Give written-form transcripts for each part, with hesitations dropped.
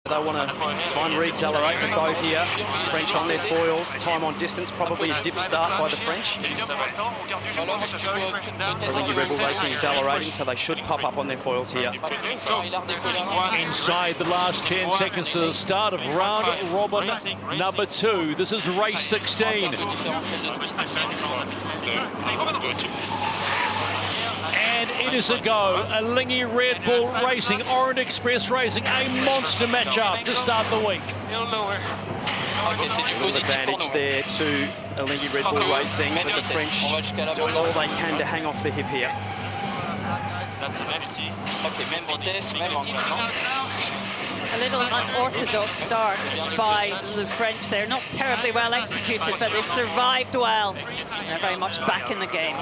They want to try and re-accelerate the boat here. French on their foils, time on distance, probably a dip start by the French. Alinghi Red Bull Racing accelerating, so they should pop up on their foils here. Inside the last 10 seconds to the start of round robin number 2. This is race 16. And it is a go. Alinghi Red Bull Racing, Orient Express Racing, a monster matchup to start the week. A little advantage there to Alinghi Red Bull Racing, but the French doing all they can to hang off the hip here. A little unorthodox start by the French. They're not terribly well executed, but they've survived well. They're very much back in the game.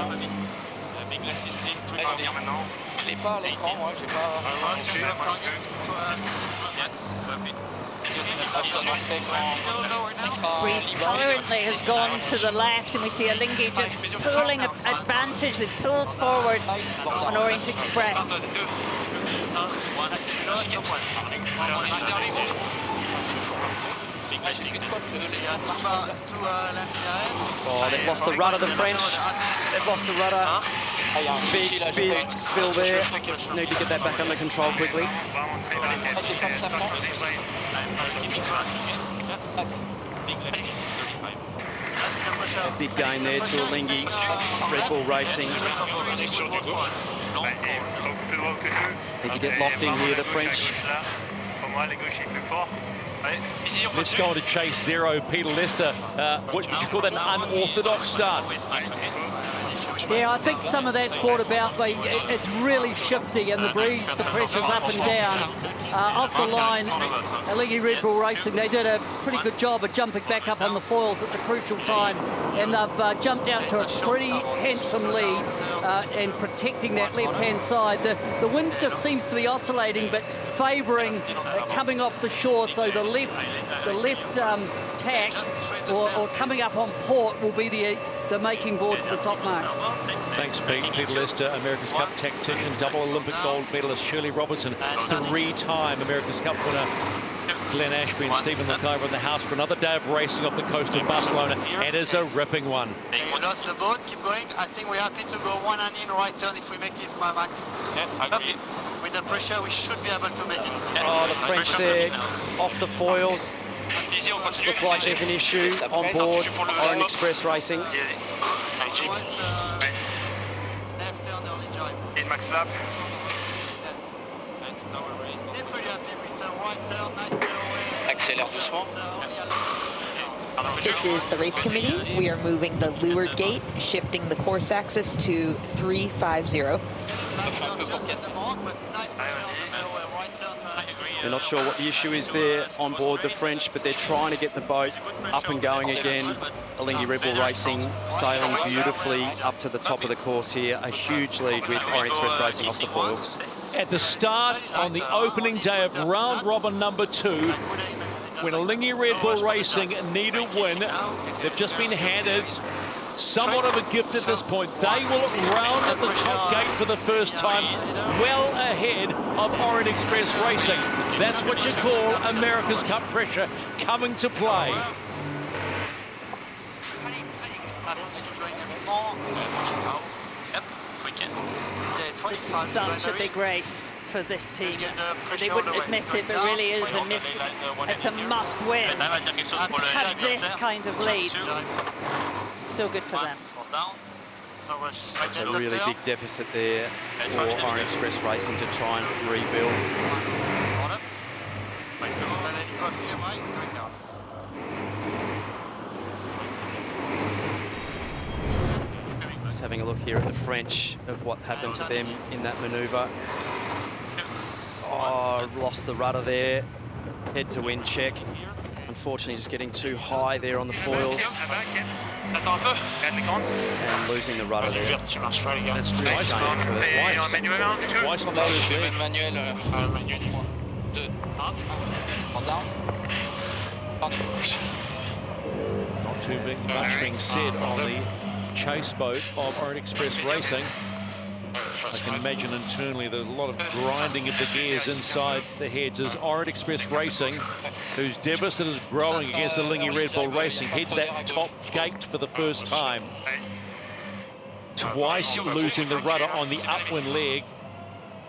Breeze currently has gone to the left, and we see Alinghi just pulling advantage. They've pulled forward on Orient Express. Oh, they've lost the rudder, the French. They've lost the rudder. Big spill there. Need to get that back under control quickly. A big gain there to Alinghi Red Bull Racing. Need to get locked in here, the French. Let's go on to chase zero. Peter Lester, what would you call that, an unorthodox start? Yeah, I think some of that's brought about by it's really shifty, and the breeze, the pressure's up and down. Off the line, Alinghi Red Bull Racing, they did a pretty good job of jumping back up on the foils at the crucial time, and they've jumped out to a pretty handsome lead and protecting that left-hand side. The wind just seems to be oscillating, but favouring coming off the shore, so the left tack or coming up on port will be the making board to the top mark. Thanks, Pete. Peter Lester, America's Cup tactician, double Olympic gold medalist Shirley Robertson, 3-time America's Cup winner Glenn Ashby and Stephen Lukaiva in the house for another day of racing off the coast of Barcelona. It is a ripping one. You lost the boat, keep going. I think we're happy to go one and in right turn if we make it by max. Yeah, I agree. With the pressure, we should be able to make it. Oh, the French there, off the foils. Look like there's an issue on board Orient Express Racing. Left turn early drive. In max flap. They're pretty happy with the right turn, nice getaway. Accélère doucement. This is the race committee. We are moving the leeward gate, shifting the course axis to 350. They're not sure what the issue is there on board the French, but they're trying to get the boat up and going again. Alinghi Red Bull Racing sailing beautifully up to the top of the course here. A huge lead with Orient Express Racing off the foils. At the start on the opening day of round robin number 2, when Alinghi Red Bull Racing need a win, they've just been handed somewhat of a gift at this point. They will round at the top gate for the first time, well ahead of Orient Express Racing. That's what you call America's Cup pressure coming to play. This is such a big race for this team. They wouldn't admit it, but really is it's a must-win. To have this kind of lead, so good for them. It's a really big deficit there for Orient Express Racing to try and rebuild. Just having a look here at the French of what happened to them in that manoeuvre. Oh, lost the rudder there. Head to wind check. Unfortunately, just getting too high there on the foils. And losing the rudder there. That's twice on the first leg. Not too much being said on the chase boat of Orient Express Racing. I can imagine internally there's a lot of grinding of the gears inside the heads as Orient Express Racing, whose deficit is growing against Alinghi Red Bull Racing, head to that top gate for the first time. Twice losing the rudder on the upwind leg.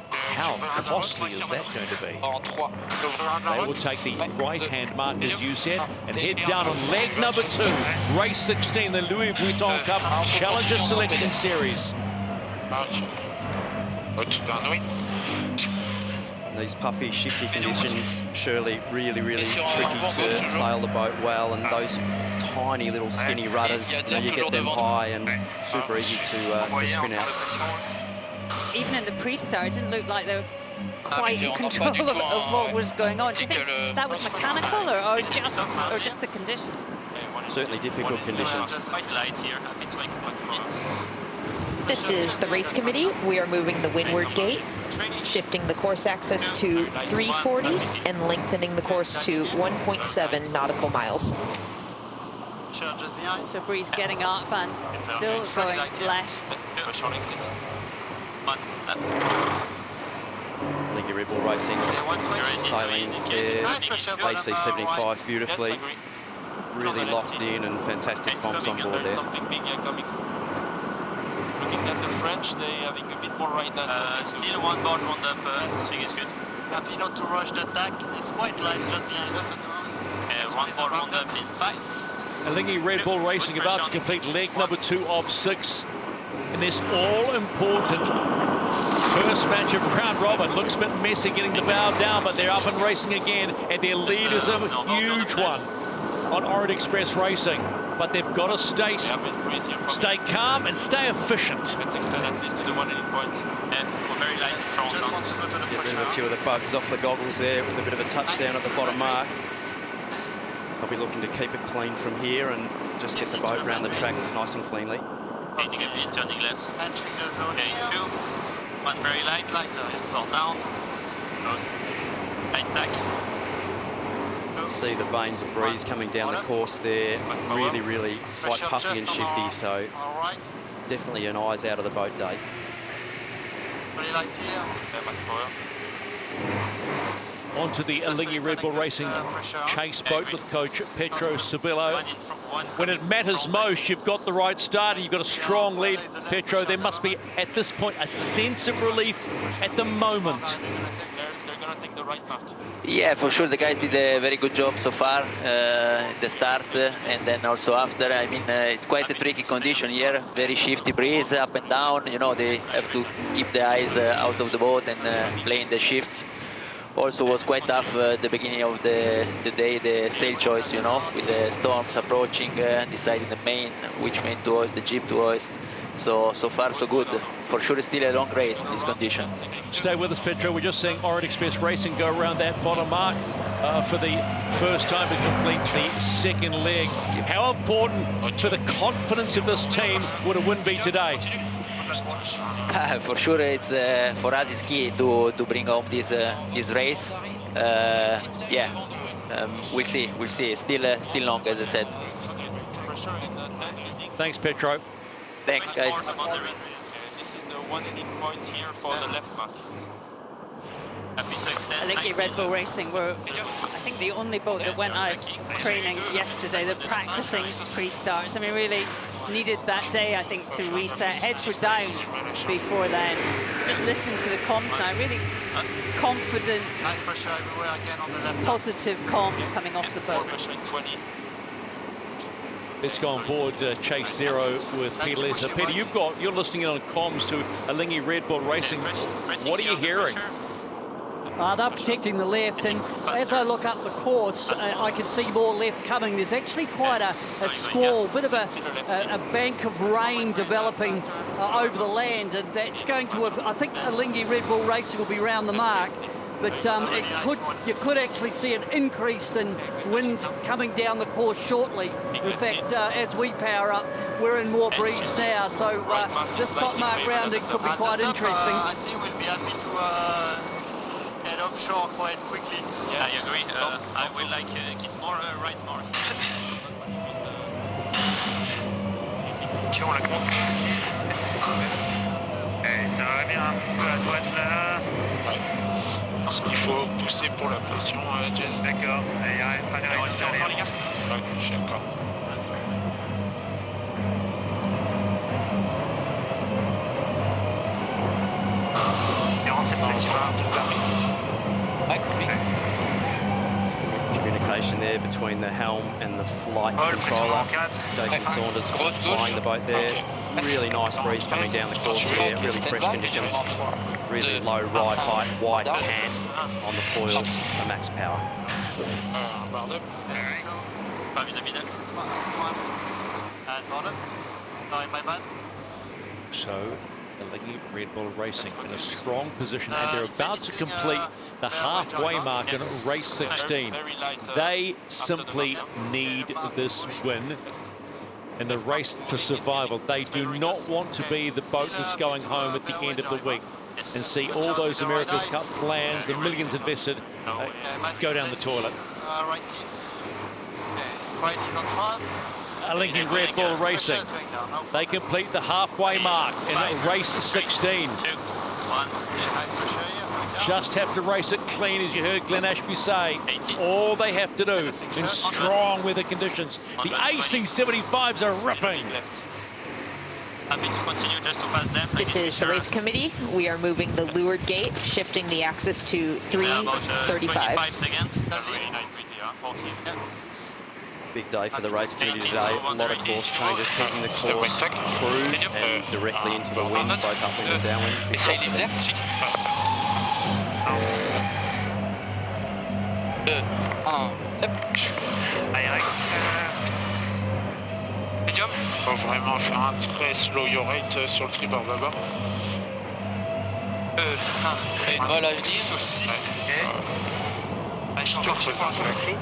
How costly is that going to be? They will take the right-hand mark, as you said, and head down on leg number 2, race 16, the Louis Vuitton Cup Challenger Selection Series. These puffy, shifty conditions, surely really, really tricky to sail the boat well, and those tiny little skinny rudders, you know, you get them high and super easy to spin out. Even in the pre-start, it didn't look like they were quite in control of what was going on. Do you think that was mechanical or just the conditions? Certainly difficult conditions. This is the race committee. We are moving the windward gate, shifting the course axis to 340 and lengthening the course to 1.7 nautical miles. So Breeze getting up and still going left. Alinghi Red Bull Racing sailing their AC-75 beautifully. Really locked in and fantastic comms on board there. Looking at the French, they having a bit more right than still one board round up, swing is good. Happy not to rush the deck, it's quite light just behind us. one board round up in 5. Alinghi Red Bull Racing about to complete leg number 2 of 6 in this all-important first match of round robin. Looks a bit messy getting the bow down, but they're up and racing again, and their lead is a huge one on Orient Express Racing. But they've got to stay calm and stay efficient. Let's extend at least to the 1 ending point. And we're very light in front. Get rid of a few of the bugs off the goggles there with a bit of a touchdown at the bottom mark. I'll be looking to keep it clean from here and just get the boat around the track nice and cleanly. Heading a bit, turning left. Entering the zone Okay, here. 2. One very light. Lighter, Fall down. Close. Light tack. See the veins of breeze coming down the course there. Really, really quite puffy and shifty, so definitely an eyes out of the boat day. Very light here. Max power. Onto the Alinghi Red Bull Racing chase boat with coach Petro Sibillo. When it matters most, you've got the right starter, you've got a strong lead. Petro, there must be, at this point, a sense of relief at the moment. They're going to take the right part. Yeah, for sure, the guys did a very good job so far, the start and then also after. I mean, it's quite a tricky condition here, very shifty breeze, up and down. You know, they have to keep the eyes out of the boat and playing the shifts. Also was quite tough the beginning of the day, the sail choice, you know, with the storms approaching, deciding the main, which main to hoist, the jib to hoist. So far so good. For sure it's still a long race in these conditions. Stay with us, Petro. We're just seeing Orient Express Racing go around that bottom mark for the first time to complete the second leg. How important to the confidence of this team would a win be today? For sure, it's for us it's key to bring home this race. We'll see. Still long, as I said. Thanks, Petro. Thanks, guys. This is the 1 ending point here for the left mark. Happy to extend. Alinghi Red Bull Racing were, I think, the only boat that went out training yesterday. They're practicing pre-starts. I mean, really needed that day, I think, to reset. Heads were down before then. Just listen to the comms now. Really confident, nice pressure everywhere again on the left. positive comms coming off the boat. Let's go on board Chase Zero with Peter Lesser. Peter, you're listening in on comms to Alinghi Red Bull Racing. What are you hearing? They're protecting the left, and as I look up the course, I can see more left coming. There's actually quite a squall, bit of a bank of rain developing over the land, and that's going to have, I think Alinghi Red Bull Racing will be round the mark, but you could actually see an increase in wind coming down the course shortly. In fact, as we power up, we're in more breeze now, so this top mark rounding could be quite interesting. I think we'll be happy to head offshore quite quickly. Yeah, I agree. I will like keep more right more. Sur la grande ici, ça Ça va bien, un petit peu à droite là. Ouais. Parce qu'il faut pousser pour la pression, Jess. D'accord, allez, arrête, pas derrière. Encore les gars. Ouais, je suis d'accord. Et rentrez de pression. Communication there between the helm and the flight controller. Jason Saunders flying the boat there. Really nice breeze coming down the course here. Really fresh conditions. Really low ride height, wide cant on the foils for max power. And bottom. Nine by man. So, Alinghi Red Bull Racing in a strong position, and they're about to complete the halfway mark in race 16. They simply need this win in the race for survival. They do not want to be the boat that's going home at the end of the week and see all those America's Cup plans, the millions invested, go down the toilet. Right team. Right is on top. Alinghi Red Bull Racing, they complete the halfway mark in race 16. Just have to race it clean, as you heard Glenn Ashby say. All they have to do in strong weather conditions. The AC-75s are ripping. This is the race committee. We are moving the leeward gate, shifting the axis to 335. Big day for the race committee today. A lot of course changes, keeping the course true and directly into the wind, both upwind and downwind. Faut vraiment faire un très slow your rate sur le tribord bâbord. Et voilà, je dis 6. Je te représente la clou.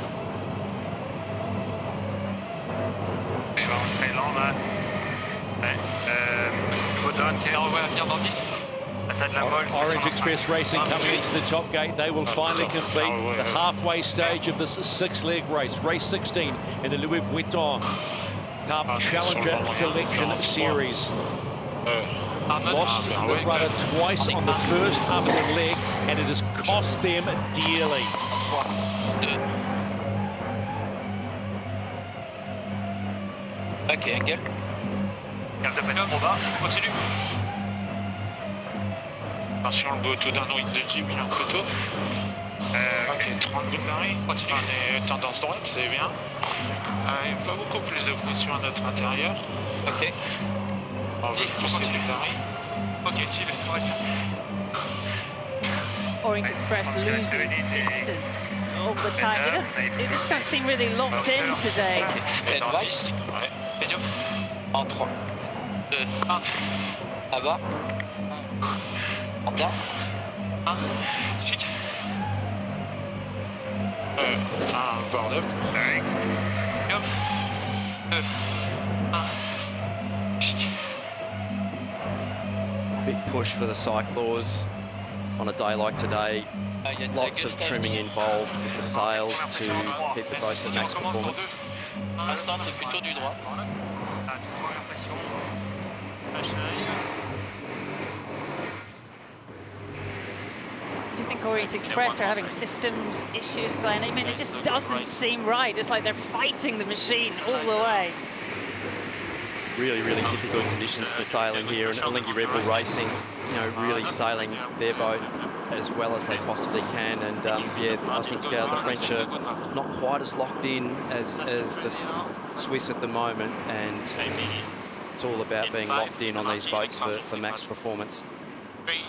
Je vais rentrer lent là. Ouais. Vuitton qui envoie venir dans 10. Orient Express Racing coming into the top gate. They will finally complete the halfway stage of this six-leg race, race 16 in the Louis Vuitton Cup Challenger Selection Series. Lost the rudder twice on the first upwind leg, and it has cost them dearly. Ok, Engel. Garde de peine trop bas, continue. Attention, le bateau d'un wind de Jim, il est un peu tôt. Ok, 30 barils. Continue. On est tendance droite, c'est bien. Pas beaucoup plus de pression à notre intérieur. Ok. On veut pousser des barils. Ok, Chile, reste bien. Orient Express losing distance all the time. They just don't seem really locked in today. Dans 10. Ouais. Médium. En 3, 2, 1. Là-bas. En bas. 1. Chic. 1 bord up. Médium. 2. 1. Chic. Big push for the cyclors on a day like today. Lots of trimming involved with the sails to keep the boats at max performance. Maintenant, c'est plutôt du droit. Do you think Orient Express are having systems issues, Glenn? I mean, it just doesn't seem right. It's like they're fighting the machine all the way. Really, really difficult conditions to sail in here, and Alinghi Red Bull Racing, you know, really sailing their boat as well as they possibly can. And yeah, I think the French are not quite as locked in as the Swiss at the moment, and it's all about being locked in on these boats for max performance. 3,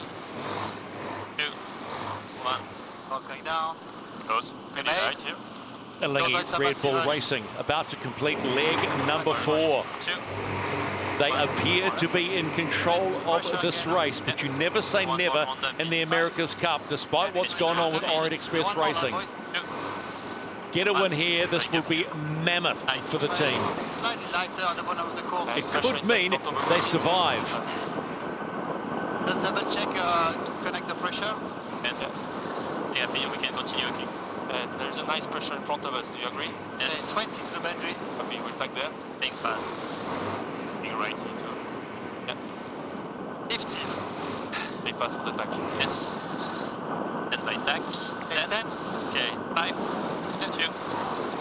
2, 1. Boat's going down. Close. Ready, right here. Alinghi Red Bull Racing about to complete leg number 4. 2. They appear to be in control of this race, but you never say never in the America's Cup, despite what's gone on with Orient Express Racing. Get a win here, this will be mammoth for the team. Slightly lighter on the bottom of the cork. It could mean they survive. Let's double check to connect the pressure. Yes. Yeah, we can continue, okay. There's a nice pressure in front of us, do you agree? Yes. 20 to the battery. Okay, we'll back there. Think fast. Being right into. Yeah. 15. pass on the tack. Yes. 10 by tack. 10. Okay, 5, 2,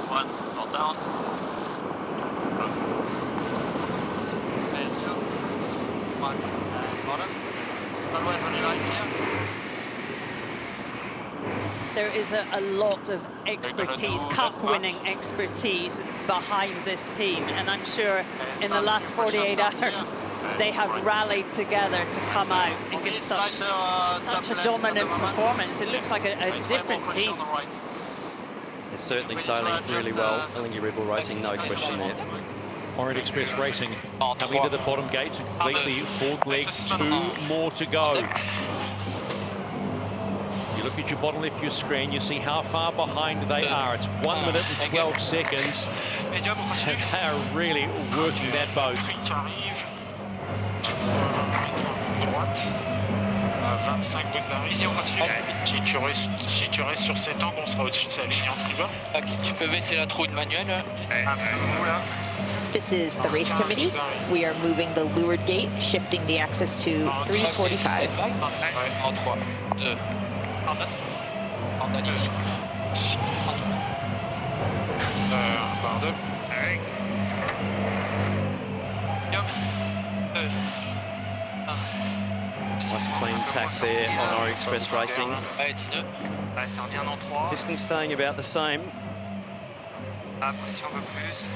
1, not down. Close. 2, 1, bottom. Otherwise, when you right here. There is a lot of expertise, cup-winning expertise behind this team, and I'm sure in the last 48 hours they have rallied together to come out and give such a dominant performance. It looks like a different team. They're certainly sailing really well. Alinghi Red Bull Racing, no question there. Orient Express Racing coming to the bottom gate to complete the fourth leg. 2 more to go. You look at your bottom left of your screen, you see how far behind they are. It's 1 minute and 12 seconds. And they are really working that boat. 25 bouts d'arrivée. Ici on continue. Si tu restes sur cet angle, on sera au-dessus de sa ligne en tribord. Tu peux baisser la trouille manuelle. This is the race committee. We are moving the leeward gate, shifting the axis to 345. En 3, 2. En Alinghi. Pardon. Nice clean tack there on Orient Express Racing. Ça revient dans 3. Pistons staying about the same. Pression un peu plus.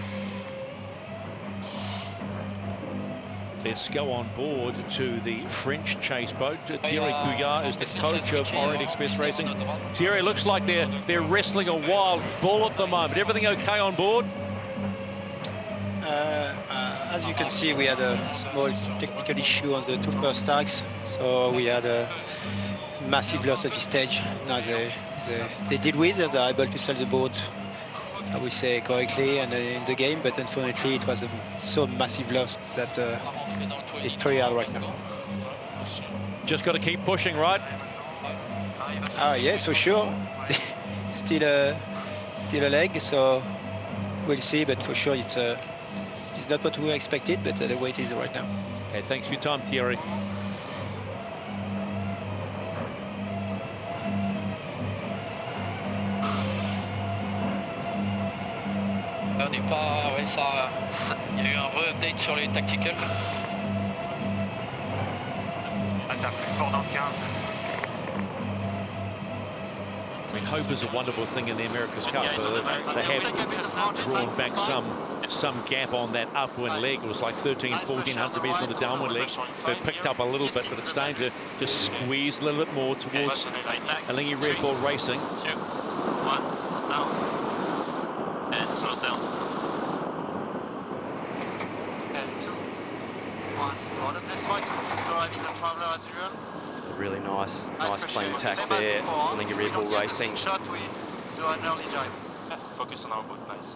Let's go on board to the French chase boat. Thierry Gouillard is the coach of Orient Express Racing. Thierry, looks like they're wrestling a wild bull at the moment. Everything okay on board? As you can see, we had a small technical issue on the 2 first tags, so we had a massive loss at this stage. Now they deal with it, they're able to sail the boat, I would say, correctly and in the game, but unfortunately it was so massive loss that it's pretty hard right now. Just got to keep pushing, right? Yes, for sure. still a leg, so we'll see, but for sure it's not what we expected, but the way it is right now. Okay, thanks for your time, Thierry. On n'est pas, ouais, ça, il y a eu un re-update sur les tacticals. Attaque plus fort dans 15. I mean, hope is a wonderful thing in the America's Cup. They have drawn back some gap on that upwind leg. It was like 1,400 meters on the downwind leg. They've picked up a little bit, but it's starting to just squeeze a little bit more towards Alinghi Red Bull Racing. 2, 1, now. And slow sail. 2, 1, bottom. Let's try to keep driving the traveler as usual. Really nice clean tack there. Alinghi Red Bull Racing. Shot, we do an early jibe. Focus on our boat, nice.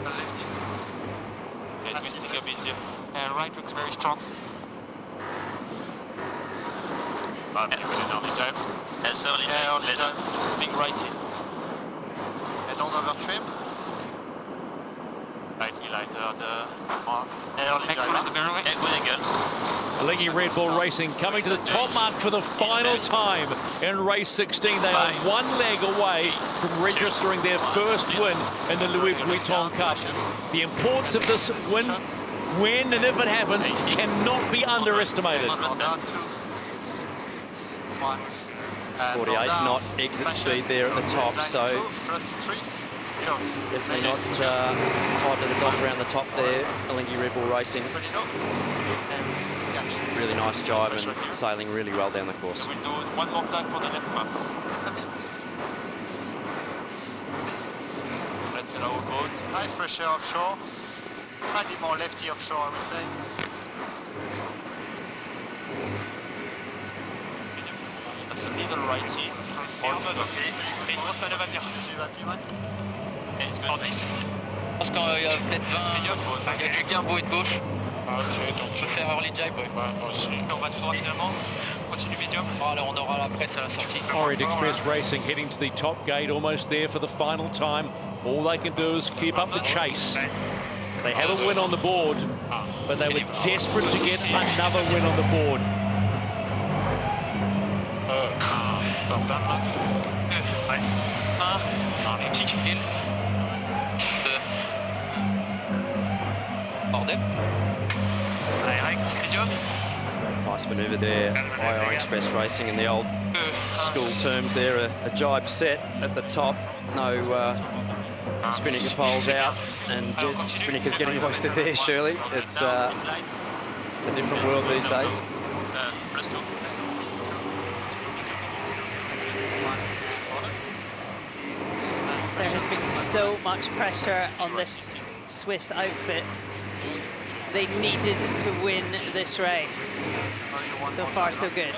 Lefty. Okay, twisting a bit here. Right looks very strong. Maybe an early jibe. Yes, early jibe. Early jibe. Big right in. And don't over trim. Slightly lighter the mark. Early Next one is the jibe. barrel. Yeah, good angle. Alinghi Red Bull Racing coming to the top mark for the final time in race 16. They are 1 leg away from registering their first win in the Louis Vuitton Cup. The importance of this win, when and if it happens, cannot be underestimated. Down 2, 1. 48 knot exit speed there at the top, so definitely not tied to the dock around the top there. Alinghi Red Bull Racing. Really nice jibe and sailing really well down the course. We'll do one more time for the left map. Let's allow a boat. Nice pressure offshore. Slightly more lefty offshore, I would say. That's a little righty. Et une grosse manœuvre à venir. Je pense qu'il y a peut-être 20. Il y a du gain beau et de gauche. Je peux faire early jibe, ouais. On va tout droit finalement. Continue medium. Alors on aura la presse à la sortie. Orient Express Racing heading to the top gate, almost there for the final time. All they can do is keep up the chase. They have a win on the board. but they were desperate to get another win on the board. Nice manoeuvre there by Orient Express Racing, in the old school terms there, a jibe set at the top. No spinnaker poles out, and spinnaker's getting hoisted there, Shirley. It's a different world these days. There has been so much pressure on this Swiss outfit. They needed to win this race. So far, so good.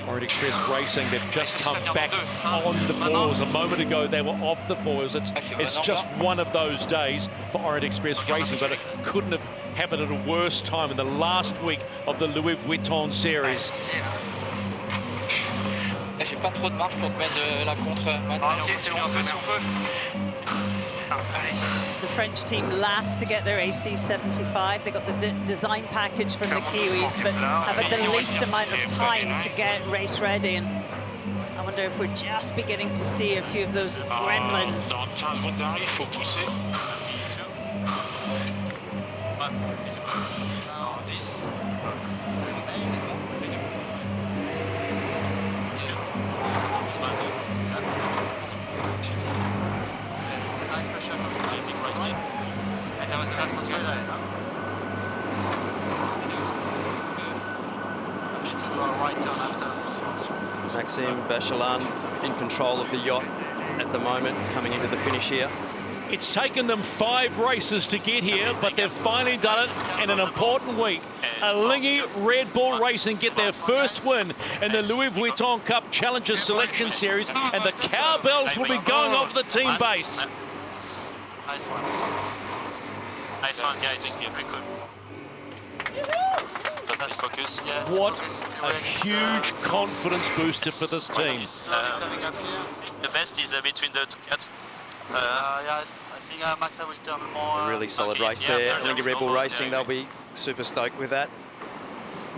Orient Express Racing, they've just come back on the foils. A moment ago, they were off the foils. It's just one of those days for Orient Express Racing, but it couldn't have happened at a worse time in the last week of the Louis Vuitton series. J'ai pas trop de marge pour te mettre la contre. Ok, si on peut. The French team last to get their AC75. They got the design package from the Kiwis, but have had the least amount of time to get race ready. And I wonder if we're just beginning to see a few of those gremlins. Dans 15 routes d'arrêt, il faut pousser. Maxime Bachelan in control of the Yacht at the moment, coming into the finish here. It's taken them 5 races to get here, but they've finally done it in an important week. Alinghi Red Bull Racing get their first win in the Louis Vuitton Cup Challenger Selection Series, and the cowbells will be going off the team base. Nice one. Nice one, guys. Very good. Focus. Yes, What focus a direction. huge confidence booster for this team. Slowly coming up here. The best is between the two cats. Yeah, I think Maxa will turn more. A really solid okay, race yeah, there. yeah, Alinghi Red Bull yeah, Racing, yeah. they'll be super stoked with that.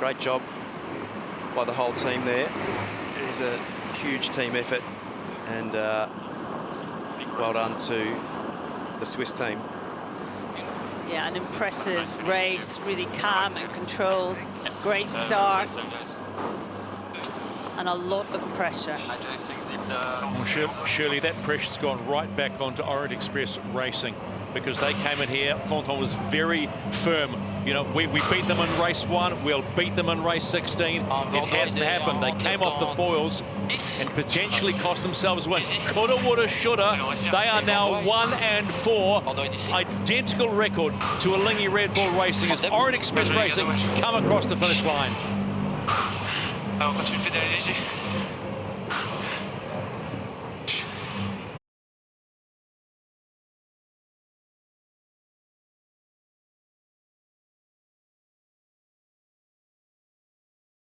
Great job by the whole team there. It is a huge team effort, and well done to the Swiss team. Yeah, an impressive race, really calm and controlled. Great start. And a lot of pressure. I just think that Surely that pressure's gone right back onto Orient Express Racing, because they came in here. Quentin was very firm. You know, we beat them in race 1, we'll beat them in race 16. It hasn't happened. They came off the foils and potentially cost themselves a win. Coulda, woulda, shoulda. They are now 1 and 4. Identical record to Alinghi Red Bull Racing as Orient Express Racing come across the finish line. Alors, on continue de pédaler léger.